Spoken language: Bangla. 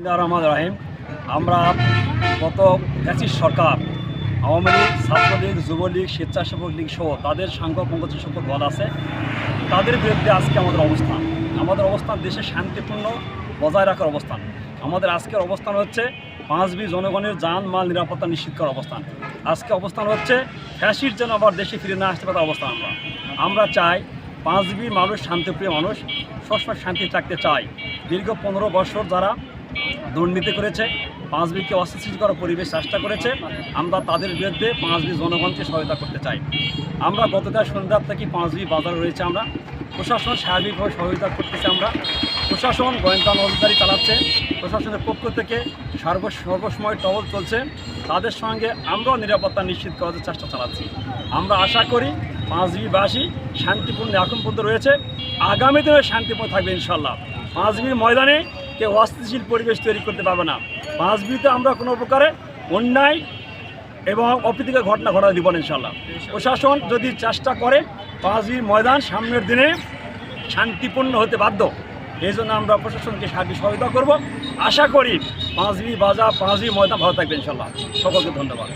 রহমান রাহিম। আমরা গত ফ্যাসিস্ট সরকার আওয়ামী লীগ, ছাত্রলীগ, যুবলীগ, স্বেচ্ছাসেবক লীগ সহ তাদের সাংখ্যপঙ্গ যে সকল দল আছে তাদের বিরুদ্ধে আজকে আমাদের অবস্থান দেশে শান্তিপূর্ণ বজায় রাখার অবস্থান। আমাদের আজকের অবস্থান হচ্ছে 5B জনগণের জান মাল নিরাপত্তা নিশ্চিত করার অবস্থান। আজকে অবস্থান হচ্ছে ফ্যাসিস্ট যেন আবার দেশে ফিরে না আসতে পারে অবস্থান। আমরা চাই 5B মানুষ শান্তিপ্রিয় মানুষ, সবসময় শান্তি থাকতে চাই। দীর্ঘ 15 বছর যারা দুর্নীতি করেছে, 5Bকে অস্থিতিশীল করার পরিবেশ চেষ্টা করেছে, আমরা তাদের বিরুদ্ধে 5B জনগণকে সহায়তা করতে চাই। আমরা গতকাল সন্ধ্যার থেকে 5B বাজার রয়েছে, আমরা প্রশাসন সার্বিকভাবে সহযোগিতা করতেছে। আমরা প্রশাসন গোয়েন্দা নজরদারি চালাচ্ছে, প্রশাসনের পক্ষ থেকে সর্বসময় টহল চলছে, তাদের সঙ্গে আমরাও নিরাপত্তা নিশ্চিত করার চেষ্টা চালাচ্ছি। আমরা আশা করি 5Bবাসী শান্তিপূর্ণ এখন পর্যন্ত রয়েছে, আগামী দিনে শান্তিপূর্ণ থাকবে ইনশাল্লাহ। 5Bর ময়দানে কেউ অস্থিতিশীল পরিবেশ তৈরি করতে পারবে না। 5Bতে আমরা কোনো প্রকারে অন্যায় এবং অপ্রীতিকর ঘটনা ঘটাতে দিব না ইনশাল্লাহ। প্রশাসন যদি চেষ্টা করে 5Bর ময়দান সামনের দিনে শান্তিপূর্ণ হতে বাধ্য। এই জন্য আমরা প্রশাসনকে সার্বিক সহায়তা করব। আশা করি 5B ময়দান ভালো থাকবে ইনশাল্লাহ। সকলকে ধন্যবাদ।